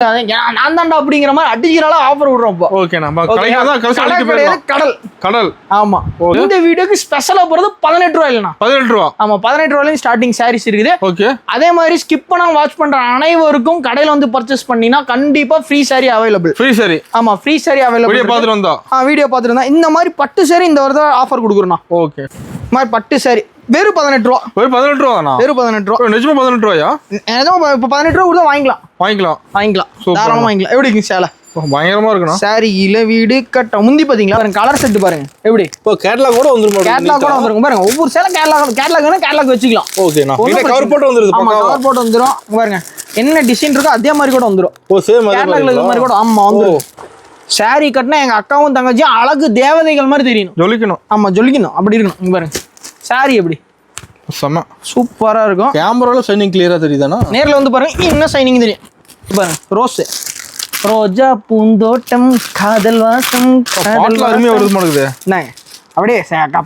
நான் தாண்டா அப்படிங்கிற மாதிரி அடிக்கிறால ஆஃபர் விடுறோம். ஓகே நம்ம கடல் கடல். ஆமா இந்த வீடியோக்கு ஸ்பெஷலா போறது 18 ரூபாய் இல்லனா 18 ரூபாய். ஆமா 18 ரூபாயில ஸ்டார்டிங் சாரீஸ் இருக்குது. ஓகே அதே மாதிரி ஸ்கிப் பண்ணாம வாட்ச் பண்ற அனைவருக்கும் கடையில வந்து பர்ச்சேஸ் பண்ணினா கண்டிப்பா free sorry available. Free sorry. ஆமா ஃப்ரீ சாரி அவைலபிள். வீடியோ பாத்துட்டு வந்தா வீடியோ பாத்துட்டு வந்தா இந்த மாதிரி பட்டு சாரி இந்த வருஷம் ஆஃபர் கொடுக்குறோம். ஓகே மாதிரி பட்டு சாரி வெறும் 18 ரூபா. வெறும் 18 ரூபானா? வெறும் 18 ரூபா. நிஜமா 18 ரூபாயா? ஏதோ இப்ப 18 ரூபா கூட வாங்கிக்கலாம். வாங்கிக்கலாம் தாராளமா வாங்கிக்கலாம். எப்படி இருக்கு சேலை? பயங்கரமா இருக்குண்ணா. சாரி இல வீடு கட்ட முந்தி பாத்தீங்களா? பாருங்க கலர் செட் பாருங்க எப்படி. இப்போ கேட்டலாக் கூட வந்துரும். கேட்டலாக் கூட வந்துரும் பாருங்க. ஒவ்வொரு சேலை கேட்டலாக் வச்சுக்கலாம். ஓகேண்ணா. இந்த கவர் போட்டு வந்துருது. ஆமா கவர் போட்டு வந்துரும். பாருங்க என்ன டிசைன் இருக்கோ அதே மாதிரி கூட வந்துரும். ஓ சேம் கேட்டலாக்ல இந்த மாதிரி கூட ஆமா வந்துரும். சாரி கட்டினா எங்க அக்காவும் தங்கச்சியும் அழகு தேவதைகள் மாதிரி தெரியணும். ஜொலிக்கணும். ஆமா ஜொலிக்கணும் அப்படி இருக்கணும். இங்க பாருங்க சாரி எப்படி செம சூப்பரா இருக்கும். கேமரால ஷைனிங் கிளியரா தெரியுதானா? நேர்ல வந்து பாருங்க இன்னும் ஷைனிங் தெரியும். பாருங்க ரோஸ் ரோஜா பூந்தோட்டம் காதல் வாசம் பாட்டுல அருமையா வருது மாட்டேங்குது. என்ன அப்படியே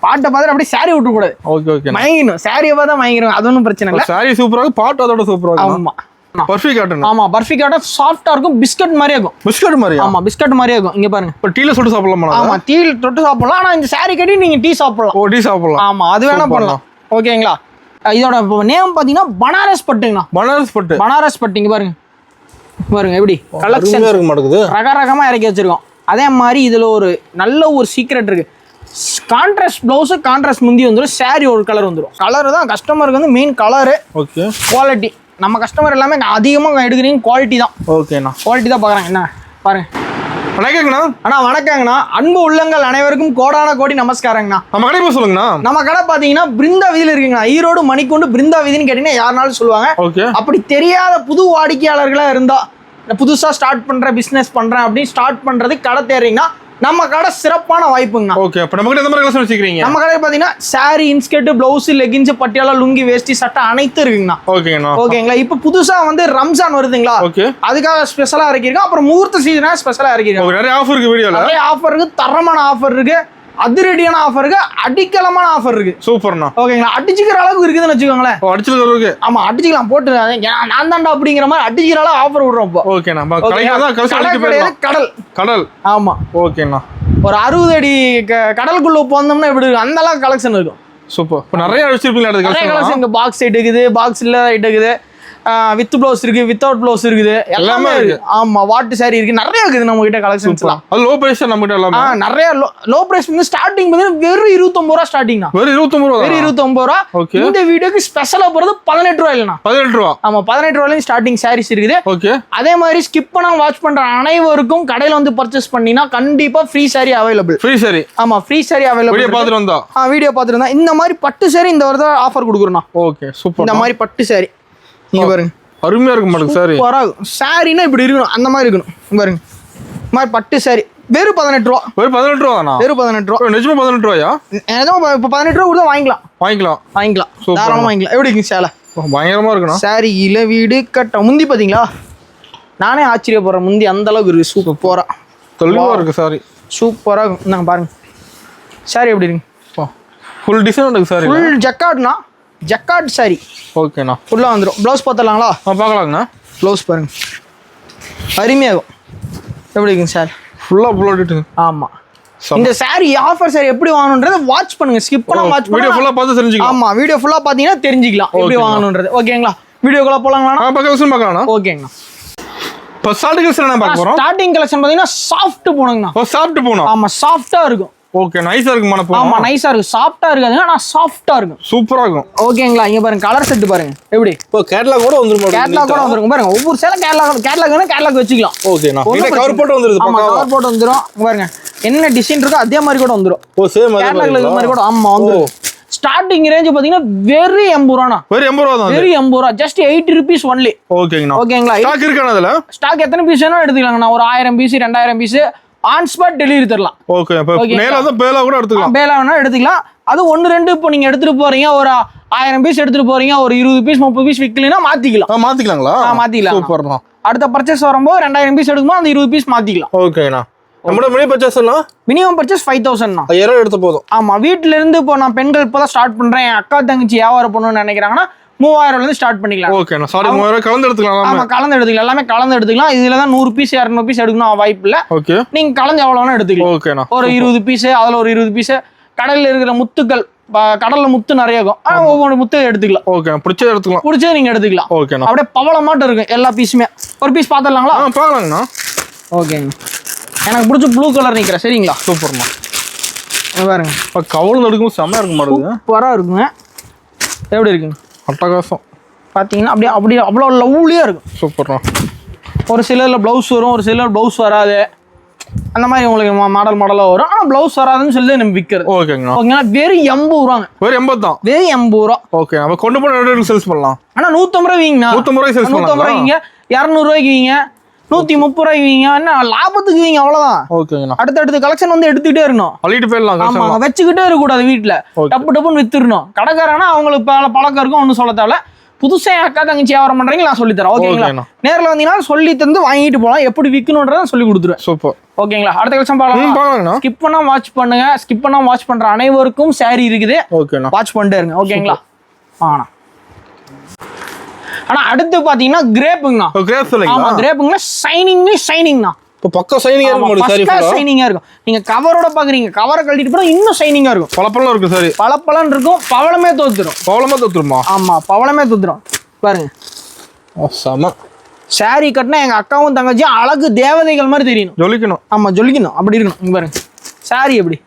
பாட்டை பார்த்து அப்படியே சாரி விட்டுற கூடாது. ஓகே ஓகே மயங்கிடும். சாரியை பார்த்தா மயங்கிடும். அது ஒன்றும் பிரச்சனை இல்லை. சாரி சூப்பரா இருக்கு. பாட்டு அதோட சூப்பரா இருக்கு. ஆமா பர்ஃபி காட்டன். ஆமா பர்ஃபி காட்டன் சாஃப்ட்டா இருக்கும். பிஸ்கட் மாதிரியே இருக்கும். பிஸ்கட் மாதிரியா? ஆமா பிஸ்கட் மாதிரியே இருக்கும். இங்க பாருங்க. இப்போ டீல சுட்டு சாப்பிடலாமா? ஆமா டீல தொட்டு சாப்பிடலாம். ஆனா இந்த சாரி கட்டி நீங்க டீ சாப்பிடலாம். ஓ டீ சாப்பிடலாம். ஆமா அது வேணா பண்ணலாம். ஓகேங்களா? இதோட நேம் பாத்தீங்கன்னா பனாரஸ் பட்டுங்கண்ணா. பனாரஸ் பட்டு. பனாரஸ் பட்டு இங்க பாருங்க. பாருங்க எப்படி கலெக்ஷன் இருக்க மாட்டேங்குது. ரகரகமா இறக்கி வச்சிருக்கோம். அதே மாதிரி இதுல ஒரு நல்ல ஒரு சீக்ரெட் இருக்கு. கான்ட்ராஸ்ட் பிளவுஸ் கான்ட்ராஸ்ட் முந்தி வந்துடும். சாரி ஒரு கலர் வந்துடும். கலர் தான் கஸ்டமருக்கு வந்து மெயின் கலரு. ஓகே குவாலிட்டி நம்ம கஸ்டமர் எல்லாமே அதிகமாக எடுக்கிறீங்க குவாலிட்டி தான். ஓகேண்ணா குவாலிட்டி தான் பார்க்குறாங்க. என்ன பாருங்க. வணக்கங்கண்ணா. அண்ணா வணக்கங்கண்ணா. அன்பு உள்ளங்கள் அனைவருக்கும் கோடான கோடி நமஸ்காரங்கண்ணா. நம்ம கடை போய் சொல்லுங்கண்ணா. நம்ம கடை பார்த்தீங்கன்னா பிருந்தா வீதியில் இருக்குங்கண்ணா. ஈரோடு மணிக்கொண்டு பிருந்தா வீதின்னு கேட்டீங்கன்னா யாருனாலும் சொல்லுவாங்க. ஓகே அப்படி தெரியாத புது வாடிக்கையாளர்களா இருந்தா புதுசாக ஸ்டார்ட் பண்ணுறேன் பிஸ்னஸ் பண்ணுறேன் அப்படின்னு ஸ்டார்ட் பண்ணுறதுக்கு கடை தேடுறீங்கன்னா நம்ம கடை சிறப்பான வாய்ப்புங்கண்ணா. ஓகே அப்போ நம்ம கடை எந்த மாதிரி கலெக்ஷன் வச்சுக்கிறீங்க? நம்ம கடை பார்த்தீங்கன்னா sari inskirt blouse leggings Patiala lungi வேஷ்டி சட்டை அனைத்து இருக்குங்கண்ணா. ஓகேங்கண்ணா. ஓகேங்களா? இப்போ புதுசா வந்து ரம்ஜான் வருதுங்களா? ஓகே அதுக்காக ஸ்பெஷலா இறக்கிருக்கோம். அப்புறம் முகூர்த்த சீசனா ஸ்பெஷலா இறக்கிருக்கோம். நிறைய ஆஃபர் இருக்கு. வீடியோல நிறைய ஆஃபர் இருக்கு. தரமான ஆஃபர் இருக்கு. அதிரடியான ஆஃபர் இருக்கு. அடிக்கலமான ஆஃபர் இருக்கு. சூப்பர்ண்ணா. ஓகேங்களா? அடிச்சுக்கிற அளவுக்கு இருக்குதுன்னு வச்சுக்கோங்களேன். அடிச்சுக்கிற அளவுக்கு. ஆமா அடிச்சுக்கலாம். போட்டு நான் தாண்டா அப்படிங்கிற மாதிரி அடிச்சுக்கிற அளவு ஆஃபர் விடுறோம் இப்போ. ஓகேண்ணா. கடல் கடல். ஆமா ஓகேண்ணா. ஒரு 60 அடி கடலுக்குள்ள போனோம்னா எப்படி இருக்கும் அந்த அளவுக்கு கலெக்ஷன் இருக்கும். சூப்பர். இப்போ நிறைய வச்சிருப்பீங்களா? நிறைய கலெக்ஷன் இருக்கு. பாக்ஸ் செட் இருக்குது. பாக்ஸ் இல்ல ஐட் இருக்குது. வித் ப்ளவுஸ் இருக்கு. வித்தவுட் ப்ளவுஸ் இருக்குது. எல்லாமே இருக்கு. ஆமா வாட்டு சாரி இருக்கு. நிறைய இருக்குது நம்ம கிட்ட கலெக்ஷன்ஸ்லாம். அது லோ பிரைஸ் நம்ம கிட்ட எல்லாமே. நிறைய லோ பிரைஸ் வந்து ஸ்டார்டிங் வந்து வெறும் 29 ரூபாய் ஸ்டார்டிங் தான். வெறும் 29 ரூபாய். வெறும் 29 ரூபாய். ஓகே இந்த வீடியோக்கு ஸ்பெஷலா போறது 18 ரூபாய் இல்லனா 18 ரூபாய். ஆமா 18 ரூபாயில ஸ்டார்டிங் சாரீஸ் இருக்குது. ஓகே அதே மாதிரி ஸ்கிப் பண்ணாம வாட்ச் பண்ற அனைவருக்கும் கடையில வந்து பர்ச்சேஸ் பண்ணினா கண்டிப்பா free sorry available. Free sorry. ஆமா ஃப்ரீ சாரி அவைலபிள். வீடியோ பாத்துட்டு வந்தா வீடியோ பாத்துட்டு வந்தா இந்த மாதிரி பட்டு சாரி இந்த வருஷம் ஆஃபர் கொடுக்குறோம். Okay super. இந்த மாதிரி பட்டு சாரி நீங்க பாருங்க அருமையா இருக்கு மாட்டேங்குது. சாரி சாரினா இப்படி இருக்கணும். அந்த மாதிரி இருக்கணும். பாருங்க மாதிரி பட்டு சாரி வெறும் 18 ரூபா. வெறும் 18 ரூபானா? வெறும் 18 ரூபா. நிஜமா 18 ரூபாயா? ஏதோ இப்போ 18 ரூபா கூட வாங்கிக்கலாம். தாராளமா வாங்கிக்கலாம். எப்படி இருக்கு சேலை? பயங்கரமா இருக்குண்ணா. சாரி இல வீடு கட்ட முந்தி பாத்தீங்களா? நானே ஆச்சரியப்படுறேன். முந்தி அந்த அளவுக்கு இருக்கு. சூப்பரா தெளிவா இருக்கு. சாரி சூப்பரா இருக்கும். நாங்க பாருங்க சாரி எப்படி இருக்கு. ஃபுல் டிசைன் இருக்கு. சாரி ஃபுல் ஜக்கார்ட்னா ஜக்கார்ட் சாரி. ஓகேண்ணா. ஃபுல்லா வந்துடும். ப்ளவுஸ் பார்த்தலாங்களா? பார்க்கலாங்கண்ணா. ப்ளவுஸ் பாருங்க அருமையாகும். எப்படி இருக்குங்க சார்? ஃபுல்லா ப்ளோடிட்டு. ஆமா இந்த சாரி ஆஃபர் சாரி எப்படி வாங்கணும்ன்றத வாட்ச் பண்ணுங்க. ஸ்கிப் பண்ணா வாட்ச் பண்ணா வீடியோ ஃபுல்லா பார்த்து தெரிஞ்சுக்கலாம். ஆமா வீடியோ ஃபுல்லா பாத்தீங்கன்னா தெரிஞ்சுக்கலாம் எப்படி வாங்கணும்ன்றது. ஓகேங்களா? வீடியோக்குள்ள போலாங்களா? பார்க்கலாம்ண்ணா. ஓகேங்கண்ணா. இப்போ ஸ்டார்டிங் கலெக்ஷன் என்ன பார்க்க போறோம்? ஸ்டார்டிங் கலெக்ஷன் பாத்தீங்கன்னா சாஃப்ட் போணுங்கண்ணா. சாஃப்ட் போணும். ஆமா சாஃப்ட்டா இருக்கும். ஓகே நைஸா இருக்கு மனப்போ. ஆமா நைஸா இருக்கு. சாஃப்ட்டா இருக்காதுங்க. ஆனா சாஃப்ட்டா இருக்கும். சூப்பரா இருக்கும். ஓகேங்களா? இங்க பாருங்க கலர் செட் பாருங்க எப்படி. இப்போ கேட்டலாக் கூட வந்துரும். கேட்டலாக் கூட வந்துரும் பாருங்க. ஒவ்வொரு சேலை கேட்டலாக் வச்சுக்கலாம். ஓகேண்ணா. இந்த கவர் போட்டு வந்துருது. ஆமா கவர் போட்டு வந்துரும். பாருங்க என்ன டிசைன் இருக்கோ அதே மாதிரி கூட வந்துரும். ஓ சேம் கேட்டலாக்ல இந்த மாதிரி கூட ஆமா வந்துரும். ஸ்டார்டிங் ரேஞ்ச் பாத்தீங்கன்னா வெறும் 80 ரூபானா? வெறும் 80 ரூபா தான். வெறும் 80 ரூபா. Just 80 rupees only. ஓகேங்கண்ணா. ஓகேங்களா? ஸ்டாக் இருக்கானே அதுல? ஸ்டாக் எத்தனை பீஸ் வேணா எடுத்துக்கலாங்கண்ணா. ஒரு 1000 piece 2000 piece on spot delivery தரலாம். ஓகே நேரா தான் பேலா கூட எடுத்துக்கலாம். பேலா வேணா எடுத்துக்கலாம். அது 1 2 இப்போ நீங்க எடுத்துட்டு போறீங்க. ஒரு 1000 பீஸ் எடுத்துட்டு போறீங்க. ஒரு 20 பீஸ் 30 பீஸ் விக்கலனா மாத்திக்கலாம். மாத்திக்கலாங்களா? மாத்திக்கலாம். சூப்பர்ண்ணா. அடுத்த பர்ச்சேஸ் வரும்போது 2000 பீஸ் எடுக்கும்போது அந்த 20 பீஸ் மாத்திக்கலாம். ஓகேண்ணா. நம்மளோட மினிமம் பர்ச்சேஸ்னா மினிமம் பர்ச்சேஸ் 5000 5000 எடுத்து போதும். ஆமா வீட்ல இருந்து இப்போ நான் பெண்கள் இப்போதான் ஸ்டார்ட் பண்றேன். அக்கா தங்கச்சி வியாபாரம் பண்ணணும்னு நினைக்கிறாங்கன்னா 3000 ஸ்டார்ட் பண்ணிக்கலாம். ஓகேண்ணா. சாரி 3000 கலந்து எடுத்துக்கலாம். ஆமா கலந்து எடுத்துக்கலாம், எல்லாமே கலந்து எடுத்துக்கலாம். இதுல தான் 100 பீஸ் 200 பீஸ் எடுக்கணும் வாய்ப்பு இல்ல. ஓகே. நீங்க கலந்து எவ்வளவு வேணா எடுத்துக்கலாம். ஓகேண்ணா. ஒரு 20 பீஸ், அதுல ஒரு 20 பீஸ். கடல்ல இருக்கிற முத்துக்கள், கடல்ல முத்து நிறைய இருக்கும், ஒவ்வொரு முத்து எடுத்துக்கலாம். ஓகே, பிடிச்சது எடுத்துக்கலாம். பிடிச்சது நீங்க எடுத்துக்கலாம். ஓகேண்ணா. அப்படியே பவள மாட்டம் இருக்கும் எல்லா பீஸுமே. ஒரு பீஸ் பாத்துடலாங்களா? பாக்கலாங்கண்ணா. ஓகேங்க. எனக்கு பிடிச்ச ப்ளூ கலர் நிக்கிறேன். சரிங்களா? சூப்பர்ண்ணா. பாருங்க, இப்போ கவுளு எடுக்கும் செம்மையா இருக்க மாட்டேங்குது. சூப்பரா இருக்குங்க. எப்படி இருக்குங்க? அட்டகாசம். பாத்தீங்கன்னா அப்படியே அப்படியே அவ்வளோ லவ்லியா இருக்கும். சூப்பர்ண்ணா. ஒரு சிலர்ல ப்ளவுஸ் வரும், ஒரு சிலர் ப்ளவுஸ் வராது. அந்த மாதிரி உங்களுக்கு மாடலாக வரும். ஆனால் ப்ளவுஸ் வராதுன்னு சொல்லி நம்ம விற்கிறது. ஓகேங்கண்ணா. ஓகேங்களா? வெறும் 80 ரூபாங்க. வெறும் 80 தான். வெறும் 80 ரூபா. ஓகே, நம்ம கொண்டு போய் ரேட்டுக்கு சேல்ஸ் பண்ணலாம். ஆனால் 150 ரூபாய் வீங்கண்ணா. 150 ரூபாய் சேல்ஸ் பண்ணலாம். 150 ரூபாய்க்கு 200 ரூபாய்க்கு வீங்க, 130 ரூபாய்க்கு வீங்க. என்ன லாபத்துக்கு வீங்க, அவ்வளோதான். ஓகேங்கண்ணா. அடுத்தடுத்து கலெக்ஷன் வந்து எடுத்துக்கிட்டே இருக்கணும். அள்ளிட்டு போயிடலாம். ஆமாங்க, வச்சுக்கிட்டே இருக்கக்கூடாது வீட்டில். டப்பு டப்புன்னு வித்துடணும். கடைக்காரனா அவங்களுக்கு பழக்கம் இருக்கும், ஒன்றும் சொல்ல தேவை. புதுசா அக்கா தங்கச்சி வியாபாரம் பண்றீங்க, நான் சொல்லி தரேன். ஓகேங்களா? நேரில் வந்தீங்கன்னா சொல்லி தந்து வாங்கிட்டு போகலாம். எப்படி விற்கணுன்றத சொல்லி கொடுத்துருவேன். சூப்பர். ஓகேங்களா? அடுத்த கலெக்ஷன் பார்க்கலாம். ஸ்கிப் பண்ணாம வாட்ச் பண்ணுங்க. ஸ்கிப் பண்ணாம வாட்ச் பண்ற அனைவருக்கும் saree இருக்குது. ஓகேண்ணா. வாட்ச் பண்ணிட்டே இருங்க. ஓகேங்களா? ஆனா அடுத்து பாத்தீங்கன்னா கிரேப்புங்கண்ணா. கிரேப் சொல்லுங்க. ஆமா, கிரேப்புங்கண்ணா. ஷைனிங்னா இப்போ பக்கா ஷைனிங்கா இருக்கும். சாரி ஃபுல்லா ஷைனிங்கா இருக்கும். நீங்க கவரோட பாக்குறீங்க, கவரை கழட்டிட்டு போனா இன்னும் ஷைனிங்கா இருக்கும். பளபளன்னு இருக்கும். சாரி பளபளன்னு இருக்கும். பவளமே தோத்துரும். பவளமா தோத்துருமா? ஆமா, பவளமே தோத்துரும். பாருங்க, செம. saree கட்டினா எங்க அக்காவும் தங்கச்சியும் அழகு தேவதைகள் மாதிரி தெரியணும். ஜொலிக்கணும். ஆமா, ஜொலிக்கணும். அப்படி இருக்கணும். இங்க பாருங்க, saree எப்படி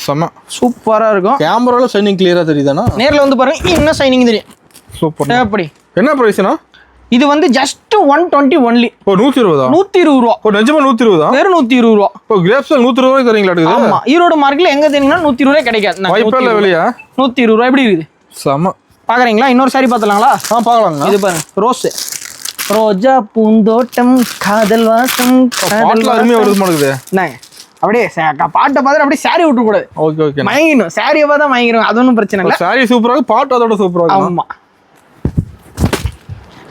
செம சூப்பரா இருக்கும். கேமரால ஷைனிங் கிளியரா தெரியுதானா? நேர்ல வந்து பாருங்க, இன்னும் ஷைனிங் தெரியும். சூப்பர். எப்படி? என்ன பிரைஸ்னா? இது வந்து ஜஸ்ட் 120 ஒன்லி. ஓ, 120. 120 ரூபா. ஓ, நிஜமா 120? வெறும் 120 ரூபா. ஓ, கிரேப்ஸ் 120 ரூபாய்க்கு தரீங்களா? ஆமா, ஈரோடு மார்க்கெட்ல எங்க தெரியுங்கன்னா 120 ரூபாய் கிடைக்காது. வைப்பல்ல வெளியா 120 ரூபாய். எப்படி இருக்குது? செம. பாக்குறீங்களா? இன்னொரு saree பார்த்தலாங்களா? பார்க்கலாங்க. இது பாருங்க, ரோஸ். ரோஜா பூந்தோட்டம் காதல் வாசம். பாட்டுல அருமையா வருது மாட்டேங்குது. என்னங்க அப்படியே பாட்டை பார்த்து அப்படியே saree விட்டு கூடாது. Okay okay. மயங்கிடும். சாரியை பார்த்தா மயங்கிடும். அது ஒன்றும் பிரச்சனை இல்லை. சாரி சூப்பரா இருக்கு, பாட்டு அதோட சூப்பரா இருக்கு. ஆமா,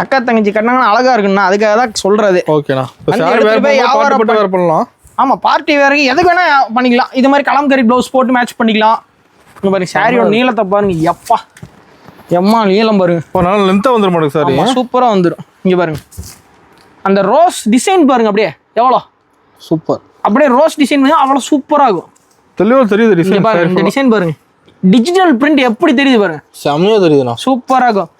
அக்கா தங்கச்சி கட்டினாங்கன்னா அழகா இருக்குண்ணா, அதுக்காக தான் சொல்றது. ஓகேண்ணா. சாரி வேற பாட்டு போட்டு வேற பண்ணலாம். ஆமா, பார்ட்டி வேறக்கு எதுக்கு வேணா பண்ணிக்கலாம். இது மாதிரி கலம்கரி ப்ளவுஸ் போட்டு மேட்ச் பண்ணிக்கலாம். இங்க பாருங்க, சாரியோட நீளத்தை பாருங்க. எப்பா எம்மா நீளம் பாருங்க. நல்ல லென்த்தா வந்துட மாட்டேங்குது. சாரி சூப்பரா வந்துடும். இங்க பாருங்க, அந்த ரோஸ் டிசைன் பாருங்க. அப்படியே எவ்வளோ சூப்பர். அப்படியே ரோஸ் டிசைன் பாருங்க, அவ்வளோ சூப்பரா இருக்கும். தெளிவா தெரியுது டிசைன் பாருங்க. இந்த டிசைன் பாருங்க, டிஜிட்டல் பிரிண்ட் எப்படி தெரியுது பாருங்க. செம்மையா தெரியுதுண்ணா. சூப்பரா இருக்கும்.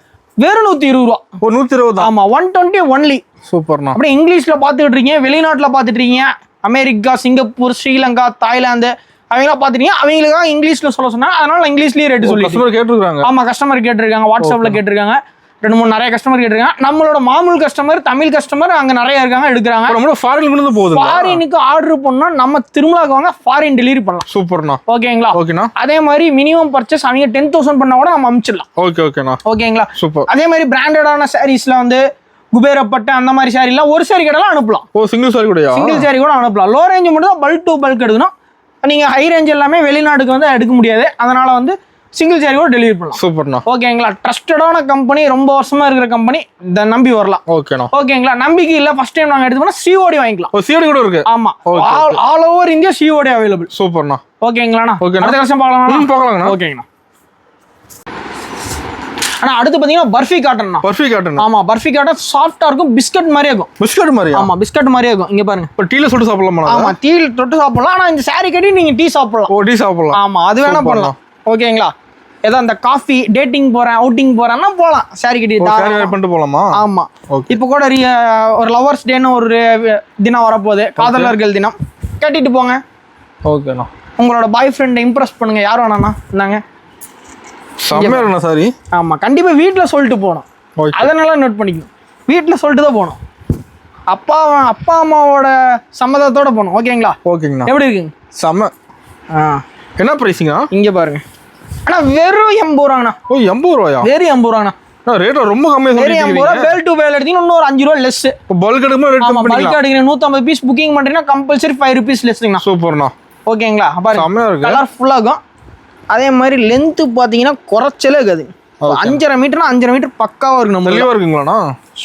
வெறும் 120 ரூபா. ஓ, 120. ஆமா, 120 ஒன்லி. சூப்பர்ண்ணா. அப்படியே இங்கிலீஷ்ல பாத்துக்கிட்டு இருக்கீங்க, வெளிநாட்டுல பாத்துட்டு இருக்கீங்க, அமெரிக்கா, சிங்கப்பூர், ஸ்ரீலங்கா, தாய்லாந்து அவங்களாம் பாத்துட்டீங்க. அவங்களுக்காக இங்கிலீஷ்ல சொல்ல சொன்னாங்க, அதனால இங்கிலீஷ்லயே ரேட்டு சொல்லி கேட்டிருக்காங்க. ஆமா, கஸ்டமர் கேட்டிருக்காங்க, வாட்ஸ்அப்ல கேட்டிருக்காங்க. 2-3 நிறைய கஸ்டமர் கேட்டிருக்காங்க. நம்மளோட மாமூல் கஸ்டமர், தமிழ் கஸ்டமர் அங்க நிறைய இருக்காங்க, எடுக்கிறாங்க. நம்ம ஃபாரின்ல போகுது. ஃபாரினுக்கு ஆர்டர் பண்ணா நம்ம திருமலாக்கு வாங்க, ஃபாரின் டெலிவரி பண்ணலாம். சூப்பர்ண்ணா. ஓகேங்களா? ஓகேண்ணா. அதே மாதிரி மினிமம் பர்ச்சேஸ் அவங்க 10,000 பண்ணா கூட நம்ம அனுப்பிச்சிடலாம். ஓகே ஓகேண்ணா. ஓகேங்களா? சூப்பர். அதே மாதிரி பிராண்டடான சாரீஸ்ல வந்து குபேரப்பட்டு அந்த மாதிரி சாரி எல்லாம் ஒரு சாரி கட்டலாம் அனுப்பலாம். ஓ, சிங்கிள் சாரி கூட அனுப்பலாம். லோ ரேஞ்ச் மட்டும் தான் பல்க் டு பல்க் எடுக்கணும். நீங்க ஹை ரேஞ்ச் எல்லாமே வெளிநாட்டுக்கு வந்து எடுக்க முடியாது. அதனால வந்து சிங்கிள் சாரி கூட டெலிவரி பண்ணலாம். சூப்பர்ண்ணா. ஓகேங்களா? ட்ரஸ்டடான கம்பெனி, ரொம்ப வருஷமா இருக்கிற கம்பெனி, இதை நம்பி வரலாம். ஓகேண்ணா. ஓகேங்களா? நம்பிக்கை இல்ல, ஃபர்ஸ்ட் டைம் நாங்க எடுத்து போனா சிஓடி வாங்கிக்கலாம். ஓ, சிஓடி கூட இருக்கு. ஆமா, all over India COD available. சூப்பர்ண்ணா. ஓகேங்களாண்ணா? ஓகே, அடுத்த வருஷம் பார்க்கலாம். பார்க்கலாங்கண்ணா. ஓகேங்கண்ணா. ஆனா அடுத்து பாத்தீங்கன்னா பர்ஃபி காட்டன். பர்ஃபி காட்டன். ஆமா, பர்ஃபி காட்டன் சாஃப்ட்டா இருக்கும், பிஸ்கட் மாதிரி இருக்கும். பிஸ்கட் மாதிரியா? ஆமா, பிஸ்கட் மாதிரியே இருக்கும். இங்க பாருங்க, இப்போ டீல சுட்டு சாப்பிடலாமா? ஆமா, டீல தொட்டு சாப்பிடலாம். ஆனா இந்த saree கட்டி நீங்க டீ சாப்பிடலாம். ஓ, டீ சாப்பிடலாம். ஆமா, அது வேணா பண்ணலாம். ஓகேங்களா? ஏதோ அந்த காஃபி, டேட்டிங் போறேன், அவுட்டிங் போறேன்னா போலாம், saree கட்டி சாரி பண்ணிட்டு போலாமா? ஆமா. இப்போ கூட ஒரு லவர்ஸ் டேன்னு ஒரு தினம் வரப்போகுது, காதலர்கள் தினம், கட்டிட்டு போங்க. ஓகேண்ணா. உங்களோட பாய் ஃப்ரெண்டை இம்ப்ரெஸ் பண்ணுங்க. யார் வேணாண்ணா இந்தாங்க. செம்மையா இருக்குண்ணா சாரி. ஆமா, கண்டிப்பா வீட்டுல சொல்லிட்டு போகணும். அதனால நோட் பண்ணிக்கணும், வீட்டுல சொல்லிட்டு தான் போகணும். அப்பா அம்மாவோட சம்மதத்தோட போகணும். ஓகேங்களா? ஓகேங்கண்ணா. எப்படி இருக்குங்க? செம்ம. என்ன பிரைஸிங்கண்ணா? இங்க பாருங்க. ஆனா வெறும் 80 ரூபாங்கண்ணா. ஓ, 80 ரூபாயா? வெறும் 80 ரூபாங்கண்ணா. ரேட் ரொம்ப கம்மியா வெறும் 80 ரூபா. பேல் டு பேல் எடுத்தீங்கன்னா இன்னொரு 5 ரூபா லெஸ். பல்க் எடுக்கும்போது ரேட் கம்மி பண்ணிக்கலாம். பல்க் எடுக்கிறீங்க 150 பீஸ் புக்கிங் பண்றீங்கன்னா கம்பல்சரி 5 ரூபீஸ் லெஸ்ங்கண்ணா. சூப்பர்ண்ணா. ஓகேங்களா? பாருங்க, செம்மையா இருக்கு. கலர்ஃபுல்லா இருக்கும். அதே மாதிரி லென்த் பாத்தீங்கன்னா குறைச்சலே இருக்காது. 5.5 மீட்டர்னா 5.5 மீட்டர் பக்காவா இருக்கு. நம்ம தெளிவா இருக்குங்களாண்ணா?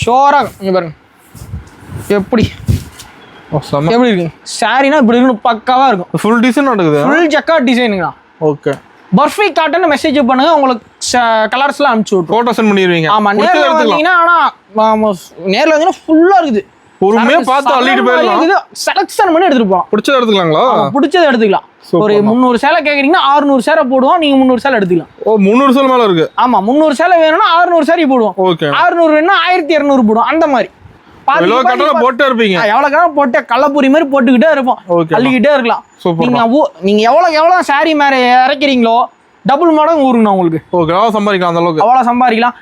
ஷோரா இங்க பாருங்க எப்படி எப்படி இருக்கு சாரினா, இப்படி இருக்கணும், பக்காவா இருக்கும். ஃபுல் டிசைன் நடக்குது. ஃபுல் ஜக்கார்ட் டிசைனுங்கண்ணா. ஓகே. பர்ஃபி காட்டன் மெசேஜ் பண்ணுங்க, உங்களுக்கு கலர்ஸ்லாம் அனுப்பிச்சு விட்டுரும். போட்டோ சென்ட் பண்ணிடுவீங்க. ஆமா நேர்ல வந்தீங்கன்னா நேர்ல வந்தீங்கன்னா ஃபுல்லா இருக்குது. பொறுமையா பார்த்து அள்ளிட்டு போயிடலாம். செலக்ஷன் பண்ணி எடுத்துட்டு போலாம். பிடிச்சத எடுத்துக்கலாங்களா? பிடிச்சத எடுத்துக்கலாம். ஒரு 300 சேலை கேக்குறீங்கன்னா 600 சேலை போடுவோம். நீங்க 300 சேலை எடுத்துக்கலாம். ஓ 300 சேலை மேல இருக்கு. ஆமா 300 சேலை வேணும்னா 600 சேலை போடுவோம். ஓகே. 600 வேணும்னா 1200 போடுவோம். அந்த மாதிரி எவ்வளவு கட்டல போட்டே இருப்பீங்க. எவ்வளவு கட்டல போட்டு கள்ளப்பூரி மாதிரி போட்டுக்கிட்டே இருப்போம். அள்ளிக்கிட்டே இருக்கலாம். நீங்க எவ்வளவு சாரி மேல இறக்கிறீங்களோ டபுள் மடங்கு ஊருங்கண்ணா உங்களுக்கு. ஓகே எவ்வளவு சம்பாதிக்கலாம் அந்த அளவுக்கு. அவ்வளவு சம்பாதிக்கலாம்.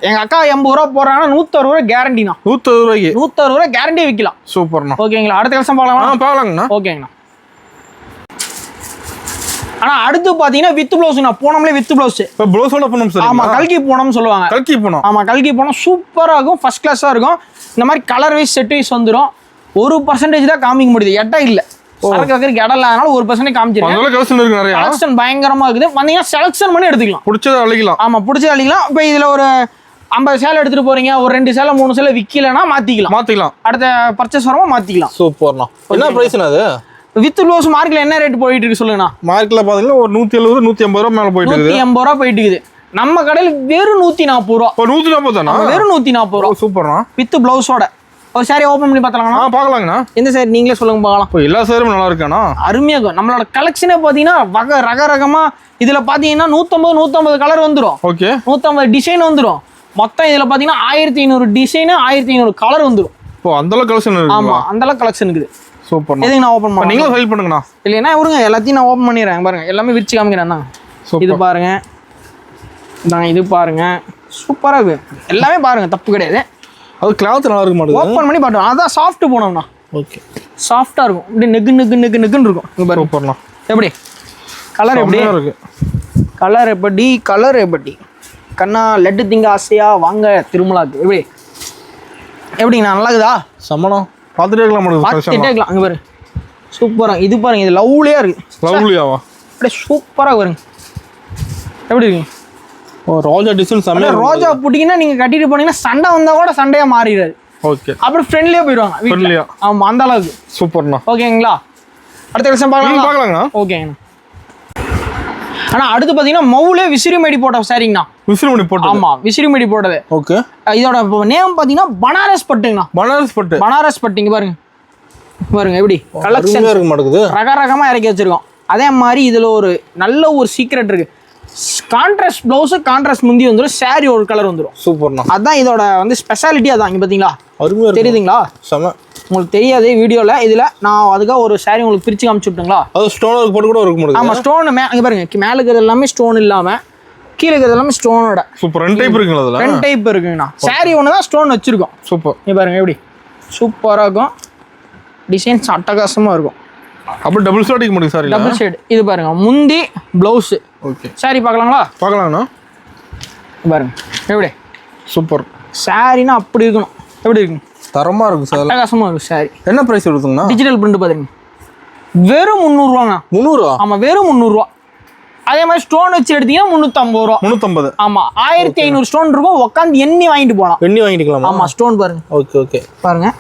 எங்க அக்கா 80 ரூபா போடுறாங்கன்னா 160 ரூபா கேரண்டினா. 160 ரூபாய்க்கு 160 ரூபா கேரண்டியே விற்கலாம். சூப்பர்ண்ணா. ஓகேங்களா? அடுத்த கலெக்ஷன் பார்க்கலாமா? பார்க்கலாங்கண்ணா. ஓகேங்கண்ணா. ஆனா அடுத்து பாத்தீங்கன்னா வித் பிளவுஸ்ண்ணா. பூனம்ல வித் பிளவுஸ். இப்போ பிளவுஸோட பூனம் சார். ஆமா கல்கி பூனம் சொல்லுவாங்க. கல்கி பூனம். ஆமா கல்கி பூனம் சூப்பரா இருக்கும். ஃபர்ஸ்ட் கிளாஸா இருக்கும். இந்த மாதிரி கலர் வைஸ் செட் வைஸ் வந்துடும். 1% தான் காமிக்க முடியுது. எட்டா இல்ல சரக்கு வைக்கிறதுக்கு இடம் இல்லாதனால 1% காமிச்சிருக்கேன். அதனால கலெக்ஷன் இருக்கு நிறைய. கலெக்ஷன் பயங்கரமா இருக்குது. வந்தீங்கன்னா செலக்ஷன் பண்ணி எடுத்துக்கலாம். பிடிச்சத அள்ளிக்கலாம். ஆமா பிடிச்சத அள்ளிக்கலாம். இப்போ இதுல ஒரு 50 சேலை எடுத்துட்டு போறீங்க, ஒரு 2 சேலை 3 சேலை விக்கலனா மாத்திக்கலாம். அடுத்த பர்ச்சேஸ் வரமா மாத்திக்கலாம். சூப்பர்ண்ணா. என்ன பிரைஸ்னா அது? வித் ப்ளவுஸ் மார்க்கெட்ல என்ன ரேட் போயிட்டு இருக்கு சொல்லுங்கண்ணா? மார்க்கெட்ல பாத்தீங்கன்னா ஒரு 170 180 ரூபாய் மேல போயிட்டு இருக்கு. 180 ரூபாய் போயிட்டு இருக்குது. நம்ம கடையில வெறும் 140 ரூபாய். ஓ 140 தானா? வெறும் 140 ரூபாய். சூப்பர்ண்ணா. வித் ப்ளவுஸோட ஒரு சாரி ஓபன் பண்ணி பார்த்தலாம்ண்ணா? பார்க்கலாங்கண்ணா. எந்த சாரி நீங்களே சொல்லுங்க பார்க்கலாம். இப்போ எல்லா சாரியும் நல்லா இருக்காண்ணா. அருமையா இருக்கும். நம்மளோட கலெக்ஷனே பாத்தீங்கன்னா ரகரகமா இதுல பாத்தீங்கன்னா 150 கலர் வந்துரும். ஓகே. 150 டிசைன் வந்துரும். மொத்தம் இதுல பாத்தீங்கன்னா 1500 டிசைன் 1500 கலர் வந்துரும். இப்போ அந்த அளவுக்கு கலெக்ஷன் இருக்கு. ஆமா அந்த அளவுக்கு கலெக்ஷன் இருக்குது. சூப்பர். எதுக்கு நான் ஓபன் பண்ணேன்? நீங்களும் ஹெல்ப் பண்ணுங்கண்ணா. இல்லைன்னா விடுங்க எல்லாத்தையும் நான் ஓபன் பண்ணிடுறேன். பாருங்க எல்லாமே விரிச்சு காமிக்கிறேன் தான். இது பாருங்க. இது பாருங்க சூப்பரா இருக்கு. எல்லாமே பாருங்க தப்பு கிடையாது. அது கிளாத் நல்லா இருக்க மாட்டேங்குது. ஓபன் பண்ணி பாருங்க. அதான் சாஃப்ட் போனோம்னா. ஓகே. சாஃப்ட்டா இருக்கும். இப்படி நெக்குன்னு இருக்கும். இங்க பாருங்க. சூப்பர்ண்ணா. எப்படி கலர் எப்படி இருக்கு? கலர் எப்படி கண்ணா லட்டு திங்க ஆசையா வாங்க திருமலாக்கு. எப்படிங்கண்ணா நல்லா இருக்குதா? சமணம் பார்த்துட்டே இருக்கலாம். அங்கே பாரு சூப்பரா. இது பாருங்க இது லவ்லியா இருக்கு. லவ்லியாவா? அப்படியே சூப்பரா வருங்க. எப்படி இருக்கு? ஓ ரோஜா டிசைன் செமையா. ரோஜா புட்டிங்கன்னா நீங்க கட்டிட்டு போனீங்கன்னா சண்டை வந்தா கூட சண்டையா மாறிடாது. ஓகே. அப்புறம் ஃப்ரெண்ட்லியா போயிடுவாங்க. ஃப்ரெண்ட்லியா. ஆமா அந்த அளவுக்கு. சூப்பர்ண்ணா. ஓகேங்களா? அடுத்த கலெக்ஷன் பார்க்கலாங்கண்ணா. ஓகேங்கண்ணா. ஆனா அடுத்து பாத்தீங்கன்னா மவுலே விசிறிமேடி போட்ட சாரிங்கண்ணா. விசிறிமேடி போட்டது. ஆமா விசிறிமேடி போட்டது. ஓகே. இதோட நேம் பாத்தீங்கன்னா பனாரஸ் பட்டுங்கண்ணா. பனாரஸ் பட்டுங்க பாருங்க எப்படி கலெக்ஷன் இருக்க மாட்டேங்குது. ரகரகமா இறக்கி வச்சிருக்கோம். அதே மாதிரி இதுல ஒரு நல்ல ஒரு சீக்ரெட் இருக்கு. கான்ட்ராஸ்ட் பிளவுஸ் கான்ட்ராஸ்ட் முந்தி வந்துடும். சாரி ஒரு கலர் வந்துடும். சூப்பர்ண்ணா. அதான் இதோட ஸ்பெஷாலிட்டி. அதான் இங்க பாத்தீங்களா அருமையா தெரியுதுங்களா? செம. உங்களுக்கு தெரியாது வீடியோல. இதுல நான் அதுக்காக ஒரு சாரி உங்களுக்கு பிரிச்சு காமிச்சு விட்டுங்களா? அது ஸ்டோன் போட்டு கூட இருக்க முடியாது. ஆமா ஸ்டோன் இங்க பாருங்க. மேல இருக்கிறது எல்லாமே ஸ்டோன் இல்லாம கீழே இருக்கிறது எல்லாமே ஸ்டோனோட. சூப்பர். 2 டைப் இருக்குங்களா? அதுல 2 டைப் இருக்குங்கண்ணா. சாரி ஒன்று தான் ஸ்டோன் வச்சிருக்கோம். சூப்பர். இங்க பாருங்க எப்படி சூப்பரா இருக்கும். டிசைன்ஸ் அட்டகாசமா இருக்கும். அப்ப டபுள் ஷேட் அடிக்க முடியும் சாரி. Double shade. இது பாருங்க முந்தி ப்ளவுஸ். ஓகே. சாரி பார்க்கலாங்களா? பார்க்கலாங்கண்ணா. பாருங்க எப்படி சூப்பர். சாரினா அப்படி இருக்கணும். எப்படி இருக்கு? தரமா இருக்கு சார். அட்டகாசமா இருக்கும் சாரி. என்ன பிரைஸ் வருதுங்கண்ணா? டிஜிட்டல் பிரிண்ட் பாருங்க. வெறும் 300 ரூபாங்க. 300? ஆமா வெறும் 300 ரூபா. அதே மாதிரி ஸ்டோன் வச்சு எடுத்தீங்கன்னா 350 ரூபா. 350. ஆமா 1500 ஸ்டோன் இருக்கும். உட்காந்து எண்ணி வாங்கிட்டு போகலாம். எண்ணி வாங்கிக்கலாம். ஆமா ஸ்டோன் பாருங்க. ஓகே பாருங்க.